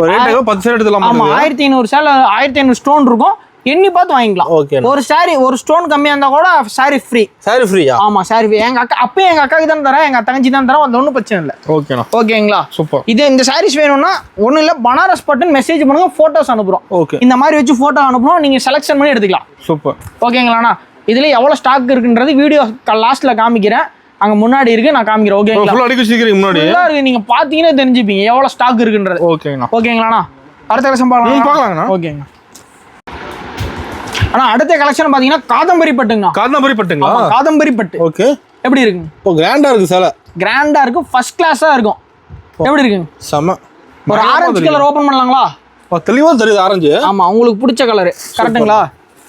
ஒரு ரேட்டுக்கு 10 சேர் எடுத்துலாம். ஆமா 1500 சேலை 1500 ஸ்டோன் இருக்கும். எண்ணி பார்த்து வாங்கிக்கலாம். ஓகே. ஒரு சாரி ஒரு ஸ்டோன் கம்மியா இருந்தா கூட சாரி ஃப்ரீ. சாரி ஃப்ரீயா? ஆமா சாரி ஃப்ரீ. எங்க அக்காக்கு தான் தரேன். எங்க தங்கச்சி தான் தரேன். அது ஒன்றும் பிரச்சனை இல்லை. ஓகேண்ணா. ஓகேங்களா? சூப்பர். இந்த சாரீஸ் வேணும்னா ஒன்றும் இல்லை பனாரஸ் பட்டுன்னு மெசேஜ் பண்ணுங்க. ஃபோட்டோஸ் அனுப்புறோம். ஓகே. இந்த மாதிரி வச்சு ஃபோட்டோ அனுப்புறோம். நீங்க செலக்ஷன் பண்ணி எடுத்துக்கலாம். சூப்பர். ஓகேங்களாண்ணா? இதுல எவ்வளவு ஸ்டாக் இருக்குன்றது வீடியோ லாஸ்ட்ல காமிக்கிறேன். அங்க முன்னாடி இருக்கு நான் காமிக்கிறேன். ஓகேங்களா? ஃபுல்லா அடிக்க சீக்கிரம் முன்னாடி ஃபுல்லா இருக்கு. நீங்க பாத்தீங்கன்னா தெரிஞ்சுப்பீங்க எவ்வளவு ஸ்டாக் இருக்குன்றது. ஓகேங்களாண்ணா? அடுத்த கலெக்ஷன் பார்க்கலாங்கண்ணா. ஓகேங்க. ஆனா அடுத்த கலெக்ஷன் பாத்தீங்கன்னா காதம்பரி பட்டுங்கண்ணா. காதம்பரி பட்டு. ஓகே. எப்படி இருக்குங்க? ஓ கிராண்டா இருக்கு சார். கிராண்டா இருக்கு. ஃபர்ஸ்ட் கிளாஸா இருக்கும். எப்படி இருக்குங்க? செம. ஒரு ஆரஞ்சு கலர் ஓபன் பண்ணலாங்களா? தெளிவா தெரியுது ஆரஞ்சு. ஆமா உங்களுக்கு பிடிச்ச கலர் கரெக்ட்டுங்களா?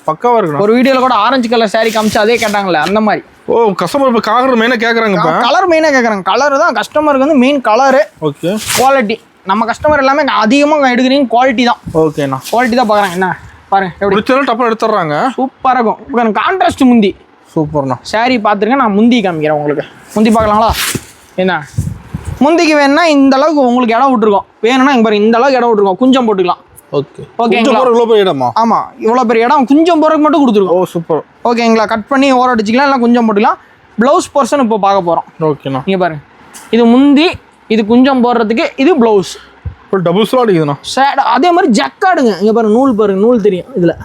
பக்காவா இருக்கு. ஒரு வீடியோல கூட ஆரஞ்சு கலர் சாரி காமிச்சு அதே கேட்டாங்கல்ல அந்த மாதிரி. ஓ கஸ்டமர் இப்ப கலர் மெயினா கேக்குறாங்க. இப்ப கலர் மெயினா கேக்குறாங்க. கலர் தான் கஸ்டமருக்கு வந்து மெயின் கலர். ஓகே. குவாலிட்டி நம்ம கஸ்டமர் எல்லாமே அதிகமா எடுக்கிறீங்க குவாலிட்டி தான். ஓகேண்ணா. குவாலிட்டி தான் பாக்குறாங்க. என்ன பாருங்க எப்படி பிடிச்சா டப்பா எடுத்துறாங்க. சூப்பரா இருக்கும். கான்ட்ராஸ்ட் முந்தி சூப்பர்ண்ணா. சாரி பாத்துருங்க. நான் முந்தி காமிக்கிறேன் உங்களுக்கு. முந்தி பார்க்கலாங்களா? என்ன முந்திக்கு வேணும்னா இந்த அளவுக்கு உங்களுக்கு இடம் விட்டுருக்கோம். வேணும்னா இங்க பாருங்க இந்த அளவுக்கு இடம் விட்டுருக்கோம். குஞ்சம் போட்டுக்கலாம். ஓகே. ஓகேங்களா? இவ்வளவு பெரிய இடமா? ஆமா இவ்வளவு பெரிய இடம் குஞ்சம் போறதுக்கு மட்டும் கொடுத்துருக்கோம். ஓ சூப்பர். ஓகேங்களா? கட் பண்ணி ஓர அடிச்சுக்கலாம். இல்லை குஞ்சம் போட்டுக்கலாம். ப்ளவுஸ் போர்ஷன் இப்போ பார்க்க போகிறோம். ஓகேண்ணா. இங்கே பாருங்க, இது முந்தி, இது குஞ்சம் போடுறதுக்கு, இது ப்ளவுஸ். Double slow அடிக்குதுண்ணா. அதே மாதிரி ஜக்காடுங்க. இங்கே பாருங்க, நூல் பாருங்க, நூல் தெரியும் இதில்.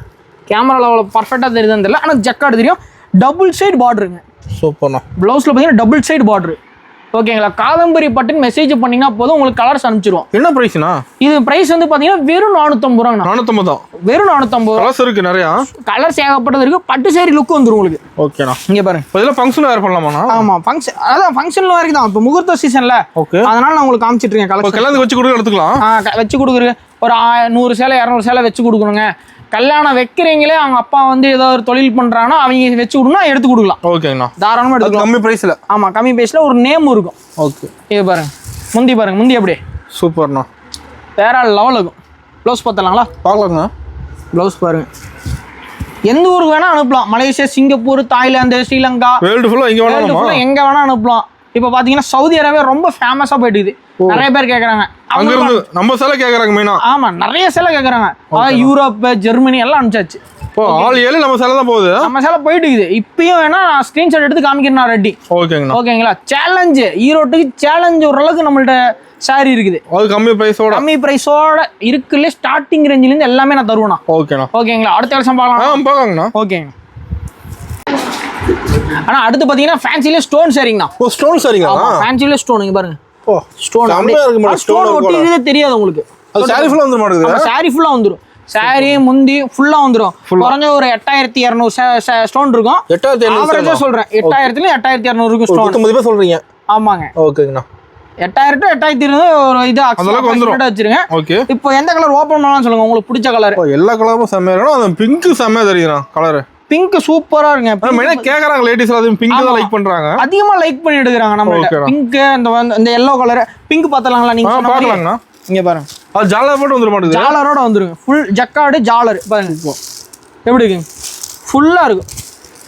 கேமராவில் அவ்வளோ பர்ஃபெக்டாக தெரியுதுன்னு தெரியல, ஆனால் ஜக்காடு தெரியும். டபுள் சைடு பார்டருங்க. சூப்பர்ண்ணா. ப்ளவுஸில் பார்த்தீங்கன்னா டபுள் சைடு பார்டரு. ஓகேங்களா? காதம்பரி பட்டுன்னு மெசேஜ் பண்ணிங்கன்னா போதும், உங்களுக்கு கலர்ஸ் அனுப்பிச்சிருவோம். என்ன ப்ரைஸ்ண்ணா? இது ப்ரைஸ் வந்து பார்த்தீங்கன்னா வெறும் 450 ரூபாங்கண்ணா. 450 தான். வெறும் 450 ரூபா. கலர்ஸ் இருக்கு நிறையா. கலர்ஸ் ஏகப்பட்டது இருக்கு. பட்டு சேரி லுக் வந்துடும் உங்களுக்கு. ஓகேண்ணா. இங்கே பாருங்க, இதெல்லாம் ஃபங்க்ஷன் வேறு பண்ணலாமாண்ணா? ஆமாம், ஃபங்க்ஷன், அதான் ஃபங்க்ஷனில் வரைக்கும் தான். இப்போ முகூர்த்த சீசனில். ஓகே. அதனால நான் உங்களுக்கு காமிச்சிட்டு இருக்கேன். கலர் கல்யாணத்துக்கு வச்சு கொடுக்க எடுத்துக்கலாம். வச்சு கொடுக்குறது ஒரு 100 சேலை 200 சேலை வச்சு கொடுக்கணுங்க. கல்யாணம் வைக்கிறீங்களே, அவங்க அப்பா வந்து ஏதோ ஒரு தொழில் பண்ணுறாங்கன்னா அவங்க வச்சு கொடுங்க, எடுத்து கொடுக்கலாம். ஓகேங்கண்ணா. தாராளமாக எடுத்துக்கலாம். கம்மி ப்ரைஸில். ஆமாம், கம்மி ப்ரைஸில் ஒரு நேம் இருக்கும். ஓகே. இது பாருங்க, முந்தி பாருங்க, முந்தி அப்படியே சூப்பர்ண்ணா. வேற லெவல் இருக்கும். ப்ளவுஸ் பார்த்துலாங்களா? பார்க்கலாங்க. ப்ளவுஸ் பாருங்க, எந்த ஊருக்கு வேணால் அனுப்பலாம். Malaysia, Singapore, Thailand, Sri Lanka, world ஃபுல்லாக எங்கே வேணாலும் எங்கே வேணால் அனுப்பலாம். இப்போ பார்த்தீங்கன்னா சவுதி அரேபியா ரொம்ப ஃபேமஸாக போயிட்டு இருக்குது. நிறைய பேர் கேட்குறாங்க. அங்கிருந்து நம்ம சேலை கேட்குறாங்க மெயினாக. ஆமாம், நிறைய சேலை கேட்குறாங்க. அதாவது யூரோப்பு, ஜெர்மனி எல்லாம் அனுப்பிச்சாச்சு. இப்போ ஆல் ஏழு நம்ம சேலை தான் போகுது. நம்ம சேலை போயிட்டு இருக்குது. இப்பயும் வேணா ஸ்க்ரீன்ஷாட் எடுத்து காமிக்கிறேன் நான் ரெடி. ஓகேங்கண்ணா. ஓகேங்களா? சேலஞ்சு, ஈரோட்டுக்கு சேலஞ்சு ஓரளவுக்கு நம்மள்ட்ட சாரி இருக்குது. அது கம்மி ப்ரைஸோட. கம்மி ப்ரைஸோட இருக்குல்ல, ஸ்டார்டிங் ரேஞ்சிலேருந்து எல்லாமே நான் தருவேண்ணா. ஓகேண்ணா. ஓகேங்களா? அடுத்த கலெக்ஷன் பார்க்கலாம். பார்க்கலாங்கண்ணா. ஓகேங்க. ஆனால் அடுத்து பார்த்தீங்கன்னா ஃபேன்சிலே ஸ்டோன் சாரிங்கண்ணா. ஓ, ஸ்டோன் சாரிங்களா? ஃபேன்சிலே ஸ்டோன். இங்கே பாருங்க, ஓ ஸ்டோன் அப்படியே இருக்கு மேடம். ஸ்டோன் ஒட்டியே தெரியாது உங்களுக்கு. அது சாரி ஃபுல்லா வந்து மாட்டேங்குது. சாரி ஃபுல்லா வந்துரும். சாரி முந்தி ஃபுல்லா வந்துரும். குறைஞ்ச ஒரு 8200 ஸ்டோன் இருக்கும். 8200 ஆவரேஜா சொல்றேன். 8000ல 8200 இருக்கும் ஸ்டோன். 90 பேர் சொல்றீங்க. ஆமாங்க. ஓகேங்கண்ணா. 8000 to 8200 ஒரு இது அதெல்லாம் வந்துரும். வச்சிருங்க. ஓகே. இப்போ எந்த கலர் ஓபன் பண்ணலாம்னு சொல்லுங்க, உங்களுக்கு பிடிச்ச கலர். எல்லா கலரும் செமையா இருக்கும். அந்த பிங்க் செமையா தெரியுதுண்ணா கலர். பிங்க் சூப்பரா இருக்குங்க. மெயினா கேக்குறாங்க லேடிஸ், அது பிங்க் தான் லைக் பண்றாங்க. அதிகமா லைக் பண்ணி எடுக்கறாங்க நம்ம. பிங்க் இந்த yellow கலர் பிங்க் பார்த்தலாங்களா நீங்க? பார்க்கலாம்ண்ணா. இங்க பாருங்க, அது ஜாலர் போட்டு வந்துற மாட்டேங்குது. ஜாலரோட வந்துருங்க. ஃபுல் ஜக்கார்டு ஜாலர் பாருங்க. இப்போ எப்படி இருக்குங்க? ஃபுல்லா இருக்கும்.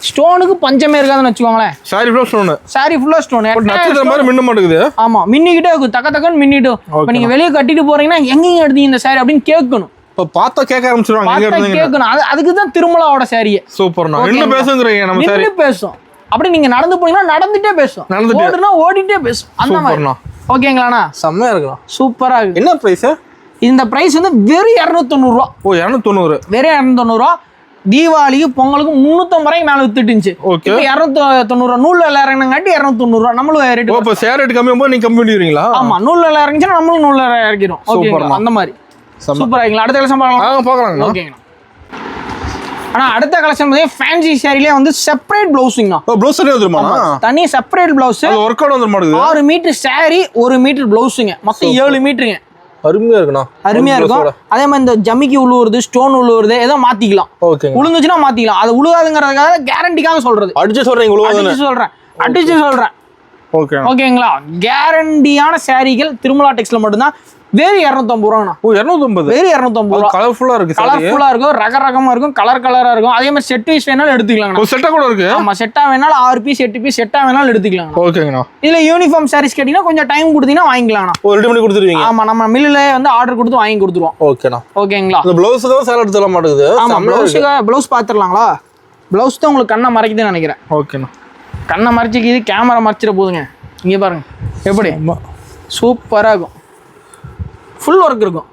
ஸ்டோனுக்கு பஞ்சமே இருக்காதுன்னு வச்சுக்கோங்களேன். சாரி ஃபுல்லா ஸ்டோன். சாரி ஃபுல்லா ஸ்டோன். நட்சத்திர மாதிரி மின்ன மாட்டேங்குது. ஆமா, மின்னிக்கிட்டே இருக்கும். தக்க தக்கன்னு மின்னிட்டு. இப்போ நீங்க வெளியே கட்டிட்டு போறீங்கன்னா எங்கேயும் எடுத்தீங்க இந்த சாரி அப்படின்னு கேட்கணும். இப்போ பார்த்தா கேட்க ஆரம்பிச்சிருவாங்க. எங்க இருந்தீங்க கேட்கணும். அதுக்கு தான் திருமலாவோட சாரியே. சூப்பர்ண்ணா. என்ன பேசுங்கறீங்க நம்ம சாரி? என்ன பேசும்? அப்படி நீங்க நடந்து போனீங்கன்னா நடந்துட்டே பேசும். ஓடுனா ஓடிட்டே பேசும். அந்த மாதிரி. ஓகேங்களாண்ணா? செம்மையா இருக்கும். சூப்பரா இருக்கு. என்ன பிரைஸ்? இந்த பிரைஸ் வந்து வெறும் 290 ரூபா. ஓ 290. வெறும் 290 ரூபா. தீபாவளிக்கு பொங்கலுக்கு 350 ரூபாய்க்கு மேல வித்துட்டு இருந்துச்சு. ஓகே. 290 ரூபா. நூல் விலை இறங்கினாட்டி 290 ரூபா. நம்மளும் ரேட். இப்போ ஷேர் ரேட் கம்மியா போது நீங்க கம்மி பண்ணிடுவீங்களா? ஆமா, நூல் விலை இறங்கிச்சா நம்மளும் நூல் விலை இறக்கிடும். ஓகேங்களா? அந்த மாதிரி சூப்பரா இருக்குங்களா? அடுத்த கலெக்ஷன் பார்க்கலாம். பார்க்கலாங்க. ஓகேங்க. ஆனா அடுத்த கலெக்ஷன் வந்து ஃபேன்சி சாரிலே வந்து செப்பரேட் ப்ளவுஸிங்கண்ணா. ஓ, ப்ளவுஸ் தனியா வந்துருமா? தனி செப்பரேட் ப்ளவுஸ். அது வொர்க் அவுட் வந்துற மாட்டேங்குது. 6 மீட்டர் சாரி, 1 மீட்டர் ப்ளவுஸுங்க. மொத்தம் 7 மீட்டருங்க. அருமையா இருக்குண்ணா. அருமையா இருக்கும். அதே மாதிரி இந்த ஜமிக்கி உழுவுறது, ஸ்டோன் உழுவுறது ஏதோ மாத்திக்கலாம். ஓகே. உழுந்துச்சுன்னா மாத்திக்கலாம். அது உழுகாதுங்கிறதுக்காக கேரண்டிக்காக சொல்றது. அடிச்சு சொல்றீங்க. அடிச்சு சொல்றேன். ஓகே. ஓகேங்களா? கேரண்டியான சாரிகள் திருமலா டெக்ஸ்ல மட்டும்தான். வேறு 250 ரூபாண்ணா. ஓ 250. வேறு 250 ரூபா. கலர்ஃபுல்லா இருக்கு. கலர்ஃபுல்லா இருக்கும். ரகரகமா இருக்கும். கலரா இருக்கும். அதே மாதிரி செட் வைஸ் வேணாலும் எடுத்துக்கலாம். ஒரு செட்டா கூட இருக்கு. ஆமா, செட்டா வேணாலும் 6 பீஸ் 8 பீஸ் செட்டா வேணாலும் எடுத்துக்கலாம். ஓகேங்கண்ணா. இதுல யூனிஃபார்ம் சாரீஸ் கேட்டீங்கன்னா கொஞ்சம் டைம் கொடுத்தீங்கன்னா வாங்கிக்கலாம்ண்ணா. ஓ ரெடி பண்ணி கொடுத்துருவீங்க? ஆமா, நம்ம மில்லுல வந்து ஆர்டர் கொடுத்து வாங்கி கொடுத்துருவோம். ஓகேண்ணா. ஓகேங்களா? இந்த ப்ளவுஸ் தான் சேல் எடுத்து தர மாட்டேங்குது. ஆமா, ப்ளவுஸ் பாத்துறலாங்களா? ப்ளவுஸ் தான் உங்களுக்கு கண்ணை மறைக்குதுன்னு நினைக்கிறேன். ஓகேண்ணா. கண்ணை மறைச்சிக்கிது, கேமரா மறைச்சிட போதுங்க. இங்க பாருங்க எப்படி சூப்பரா இருக்கும். ஃபுல் ஒர்க் இருக்கும்.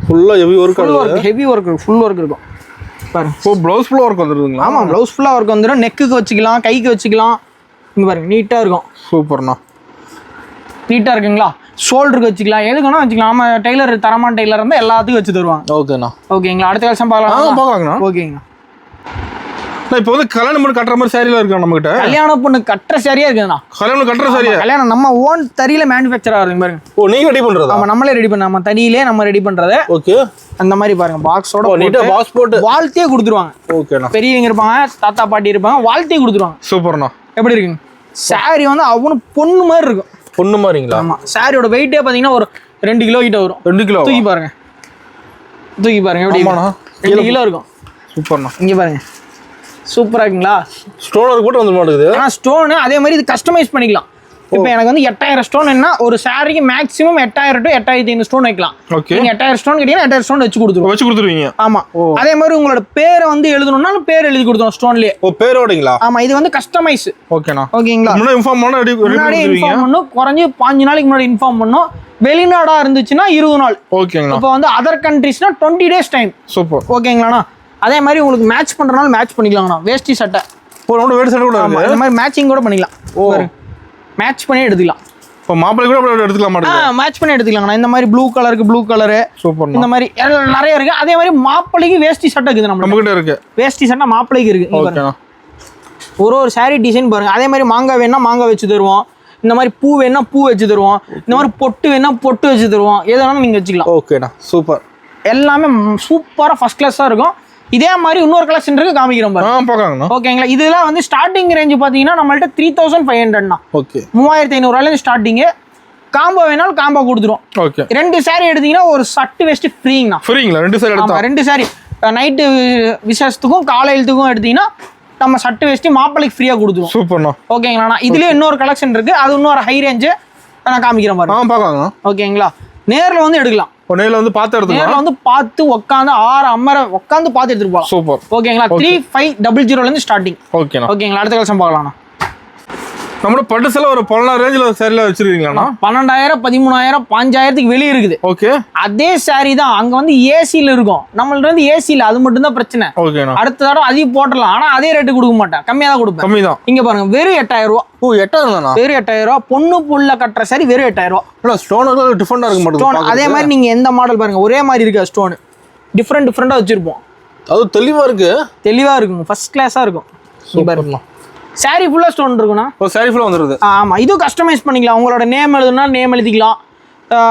ஃபுல்லா ஹெவி ஒர்க். ஹெவி ஒர்க் இருக்கும். ஃபுல் ஒர்க் இருக்கும் பாருங்க. ஓ ப்ளவுஸ் ஃபுல்லா ஒர்க் வந்துருதுங்களா? ஆமா, ப்ளவுஸ் ஃபுல்லா ஒர்க் வந்துரும். நெக்குக்கு வச்சுக்கலாம், கைக்கு வச்சுக்கலாம். இங்க பாருங்க நீட்டா இருக்கும். சூப்பர்ண்ணா. நீட்டா இருக்குங்களா? ஷோல்டருக்கு வச்சுக்கலாம், எதுக்குன்னா வச்சுக்கலாம். ஆமா, டெய்லர் தரமான டெய்லர் இருந்தால் எல்லாத்துக்கும் வச்சு தருவாங்க. ஓகேண்ணா. ஓகேங்களா? அடுத்த கலெக்ஷன் பார்க்கலாம். பார்க்கலாங்கண்ணா. ஓகேங்கண்ணா. இப்போ வந்து கல்யாணம் பண்ணி கட்டுற மாதிரி சாரிலாம் இருக்கு நம்ம கிட்ட. கல்யாண பொண்ணு கட்டுற சாரியா இருக்குதுண்ணா. கல்யாணம் கட்டுற சாரியா? கல்யாணம் நம்ம ஓன் தறியில மேனுஃபேக்சர் ஆகுது பாருங்க. ஓ நீங்க ரெடி பண்றதா? ஆமா, நம்மளே ரெடி பண்ண. நம்ம தறியிலே நம்ம ரெடி பண்றது. ஓகே. அந்த மாதிரி பாருங்க, பாக்ஸோட நீட்டா பாக்ஸ் போட்டு வாழ்த்தே கொடுத்துருவாங்க. ஓகேண்ணா. பெரியவங்க இருப்பாங்க, தாத்தா பாட்டி இருப்பாங்க, வாழ்த்தே கொடுத்துருவாங்க. சூப்பர்ண்ணா. எப்படி இருக்குங்க சாரி? வந்து அவனு பொண்ணு மாதிரி இருக்கும். பொண்ணு மாதிரிங்களா? ஆமா. சாரியோட வெயிட்டே பாத்தீங்கன்னா ஒரு 2 கிலோ கிட்ட வரும். 2 கிலோ. தூக்கி பாருங்க எப்படி 2 கிலோ இருக்கும். சூப்பர்ண்ணா. இங்க பாருங்க சூப்பரா இருக்குங்களா? ஸ்டோனர் கூட வந்து மாட்டேங்குது. ஆனா ஸ்டோன் அதே மாதிரி இது கஸ்டமைஸ் பண்ணிக்கலாம். இப்போ எனக்கு வந்து 8000 ஸ்டோன் என்ன ஒரு சாரிக்கு மேக்ஸிமம் 8000 to 8500 ஸ்டோன் வைக்கலாம். ஓகே. நீங்க 8000 ஸ்டோன் கேட்டீங்கன்னா 8000 ஸ்டோன் வச்சு கொடுத்துருவீங்க. ஆமா. அதே மாதிரி உங்களோட பேரை வந்து எழுதணும்னாலும் பேர் எழுதி கொடுத்துரும் ஸ்டோன்லயே. பேரோடங்களா? ஆமா, இது வந்து கஸ்டமைஸ். ஓகேண்ணா. ஓகேங்களா? முன்னாடி இன்ஃபார்ம் பண்ணணும், குறைஞ்சு 5 நாளைக்கு முன்னாடி இன்ஃபார்ம் பண்ணணும். வெளிநாடா இருந்துச்சுன்னா 20 நாள். ஓகேங்களா. இப்போ வந்து அதர் கண்ட்ரீஸ்னா 20 days டைம். சூப்பர். ஓகேங்களாண்ணா. அதே மாதிரி உங்களுக்கு மேட்ச் பண்றனால மேட்ச் பண்ணிக்கலாங்கண்ணா. வேஷ்டி சட்டை வேறு சட்டை கூட இருக்கு. இந்த மாதிரி மேட்சிங் கூட பண்ணிக்கலாம். மேட்ச் பண்ணி எடுத்துக்கலாம். இப்போ மாப்பிள்ளை கூட எடுத்துக்கலாம் மாட்டேங்குது. மேட்ச் பண்ணி எடுத்துக்கலாங்கண்ணா. இந்த மாதிரி ப்ளூ கலருக்கு ப்ளூ கலரு. சூப்பர். இந்த மாதிரி நிறைய இருக்கு. அதே மாதிரி மாப்பிள்ளைக்கு வேஷ்டி சட்டை இருக்குது நம்ம கிட்ட இருக்கு. வேஷ்டி சட்டை மாப்பிள்ளைக்கு இருக்கு. ஓகேண்ணா. ஒரு சாரி டிசைன் பாருங்க. அதே மாதிரி மாங்காய் வேணா மாங்காய் வச்சு தருவோம். இந்த மாதிரி பூ வேணா பூ வச்சு தருவோம். இந்த மாதிரி பொட்டு வேணா பொட்டு வச்சு தருவோம். எது வேணாலும் நீங்க வச்சுக்கலாம். ஓகேண்ணா. சூப்பர். எல்லாமே சூப்பரா ஃபர்ஸ்ட் கிளாஸா இருக்கும். இதே மாதிரி இன்னொரு கலெக்ஷன் இருக்கு, காமிக்கிறோம் பாருங்க. ஓகேங்களா. இதெல்லாம் வந்து ஸ்டார்டிங் ரேஞ்ச் பாத்தீங்கன்னா நம்மள்ட்ட 3500. ஓகே. 3500 ஸ்டார்டிங். காம்போ வேணாலும் காம்போ கொடுத்துரும். ஓகே. 2 சாரி எடுத்தீங்கன்னா ஒரு சட்டு வெஸ்ட் ஃப்ரீங்கண்ணா. ஃப்ரீங்களா? 2 சாரி எடுத்தா? 2 சாரி நைட்டு விசேஷத்துக்கும் காலையிலத்துக்கும் எடுத்தீங்கன்னா நம்ம சட்டு வெஸ்ட் மாப்பிளைக்கு ஃப்ரீயா கொடுத்துரும். சூப்பர்ண்ணா. ஓகேங்களா. இதுலயே இன்னொரு கலெக்ஷன் இருக்கு, அது இன்னொரு ஹை ரேஞ்சு நான் காமிக்கிறேன் பாருங்க. பார்க்கலாம். ஓகேங்களா. நேர்ல வந்து எடுக்கலாம். நேர்ல வந்து பார்த்து எடுத்துக்கலாம். நேர்ல வந்து பார்த்து உட்காந்து உட்காந்து பார்த்து எடுத்துட்டு போகலாம். சூப்பர். ஓகேங்களா. 3500 இருந்து ஸ்டார்டிங். ஓகேண்ணா. ஓகேங்களா. அடுத்த கலெக்ஷன் பார்க்கலாம்ண்ணா. நம்மளோட பட்டு சேலை ஒரு 12000 ரேஞ்சில் சேரில் வச்சிருக்கீங்களா? 12000, 13000, 5000 வெளியே இருக்குது. ஓகே. அதே சாரி தான் அங்க வந்து ஏசியில் இருக்கும். நம்மள்ட்ட வந்து ஏசியில் அது மட்டும் தான் பிரச்சனை. ஓகேண்ணா. அடுத்த தடவை அதையும் போட்டலாம். ஆனா அதே ரேட்டு கொடுக்க மாட்டேன், கம்மியா தான் கொடுப்பேன். கம்மி தான். இங்க பாருங்க, வெறும் 8000 ரூபா. 8000 தானா? வெறும் 8000 ரூபா. பொண்ணு புள்ள கட்டுற சாரி வெறும் 8000 ரூபா. ஸ்டோன் டிஃபரெண்டா இருக்க மாட்டேங்குது. அதே மாதிரி நீங்க எந்த மாடல் பாருங்க, ஒரே மாதிரி இருக்கு. ஸ்டோன் டிஃப்ரெண்டா வச்சிருப்போம். அது தெளிவா இருக்கு. தெளிவா இருக்கும், ஃபர்ஸ்ட் கிளாஸா இருக்கும். சூப்பர்மா. சாரி ஃபுல்லா ஸ்டோன் இருக்குண்ணா. சாரி ஃபுல்லா வந்துருது. ஆமா, இதுவும் கஸ்டமைஸ் பண்ணிக்கலாம். உங்களோட நேம் எழுதுனா நேம் எழுதிக்கலாம்.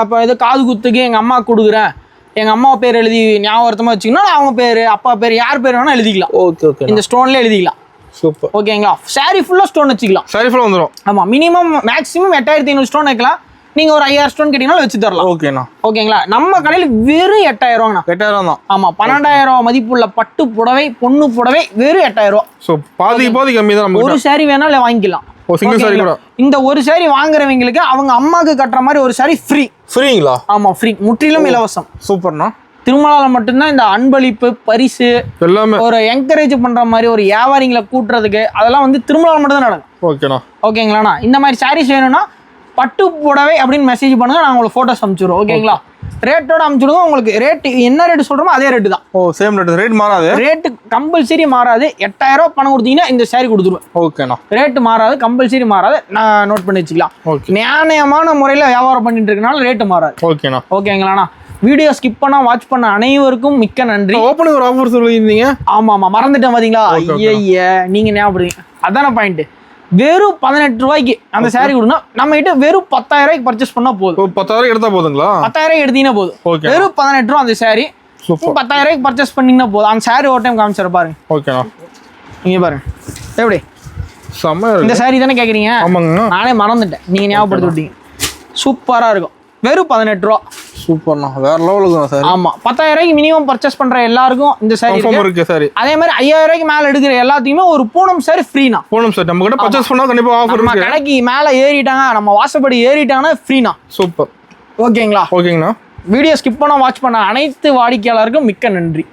இப்போ இது காது குத்துக்கு எங்க அம்மா கொடுக்குறேன், எங்க அம்மா பேர் எழுதி ஞாபகமா வச்சுக்கணும். அவங்க பேரு அப்பா பேர் யார் பேர் வேணா எழுதிக்கலாம். Okay okay. இந்த ஸ்டோன்ல எழுதிக்கலாம். சூப்பர். ஓகேங்களா. சாரி ஃபுல்லா ஸ்டோன் வச்சுக்கலாம். சாரி ஃபுல்லா வந்துரும். ஆமா, மினிமம் மேக்ஸிமம் 8500 ஸ்டோன் வைக்கலாம். நீங்க ஒரு 5000 ஸ்டோன் கேட்டீங்கன்னா வச்சு தரலாம். ஓகேண்ணா. ஓகேங்களா. நம்ம கடையில் வெறும் 8000 ரூபாண்ணா. 8000 தான். ஆமா, 12000 ரூபா மதிப்புள்ள பட்டு புடவை, பொண்ணு புடவை வெறும் 8000 ரூபா. சோ பாதி கம்மி தான். ஒரு சாரி வேணா இல்ல வாங்கிக்கலாம். சிங்கிள் சாரி கூட. இந்த ஒரு சாரி வாங்குறவங்களுக்கு அவங்க அம்மாக்கு கட்டுற மாதிரி ஒரு சாரி ஃப்ரீங்களா? ஆமா, ஃப்ரீ, முற்றிலும் இலவசம். சூப்பர்ண்ணா. திருமணால மட்டும்தான் இந்த அன்பளிப்பு பரிசு எல்லாமே ஒரு என்கரேஜ் பண்ற மாதிரி ஒரு வியாபாரிகளை கூட்டுறதுக்கு அதெல்லாம் வந்து திருமணால மட்டும் தான் நடக்கும். ஓகேண்ணா. ஓகேங்களாண்ணா. இந்த மாதிரி சாரீஸ் வேணும்னா பட்டு புடவை அப்படின்னு மெசேஜ் பண்ணுங்க, நான் உங்களுக்கு போட்டோஸ் அனுப்பிச்சுடுவோம். ஓகேங்களா. ரேட்டோட அனுப்பிச்சுடுங்க. உங்களுக்கு ரேட் என்ன ரேட் சொல்றோமோ அதே ரேட்டு தான். Same rate. ரேட் மாறாது. ரேட்டு கம்பல்சரி மாறாது. 8000 ரூபா பணம் கொடுத்தீங்கன்னா இந்த சாரி கொடுத்துருவேன். ஓகேண்ணா. ரேட்டு மாறாது, கம்பல்சரி மாறாது. நான் நோட் பண்ணி வச்சுக்கலாம். நியாயமான முறையில் வியாபாரம் பண்ணிட்டு இருக்கனால ரேட்டு மாறாது. ஓகேண்ணா. ஓகேங்களாண்ணா. வீடியோ ஸ்கிப் பண்ணா வாட்ச் பண்ண அனைவருக்கும் மிக்க நன்றி. ஓப்பனிங் ஒரு ஆஃபர் சொல்லியிருந்தீங்க. ஆமா, மறந்துட்டேன் பாத்தீங்களா. ஐயா, நீங்க ஞாபகம். அதான பாயிண்ட். வெறும் 18 ரூபாய்க்கு அந்த சாரி கொடுங்க. நம்ம கிட்ட வெறும் 10000 ரூபாய்க்கு பர்ச்சேஸ் பண்ணா போதும். 10000 எடுத்தா போதுங்களா? 10000 எடுத்தீங்கன்னா போதும். வெறும் 18 ரூபா அந்த சாரி. 10000 ரூபாய்க்கு பர்ச்சேஸ் பண்ணீங்கன்னா போதும். அந்த சாரி ஒரு டைம் காமிச்சிட பாருங்க. ஓகேண்ணா. இங்க பாருங்க எப்படி இந்த சாரி தானே கேக்குறீங்க? ஆமாங்க. நானே மறந்துட்டேன், நீங்க ஞாபகப்படுத்தி விட்டீங்க. சூப்பரா இருக்கும். வெறும் 18 ரூபா. சூப்பர்ண்ணா, வேற லெவலுக்கு தான் சார். ஆமா, 10000 ரூபாய்க்கு மினிமம் பர்ச்சேஸ் பண்ற எல்லாருக்கும் இந்த சாரி இருக்கு. சாரி அதே மாதிரி 5000 ரூபாய்க்கு மேல எடுக்கிற எல்லாத்தையுமே ஒரு பூனம் சாரி ஃப்ரீனா. பூனம் சாரி நம்ம கிட்ட பர்ச்சேஸ் பண்ணா கண்டிப்பா ஆஃபர் இருக்கு. கடைக்கு மேல ஏறிட்டாங்க, நம்ம வாசப்படி ஏறிட்டாங்கன்னா ஃப்ரீனா. சூப்பர். ஓகேங்களா. ஓகேங்கண்ணா. வீடியோ ஸ்கிப் பண்ண வாட்ச் பண்ண அனைத்து வாடிக்கையாளருக்கும் மிக்க நன்றி.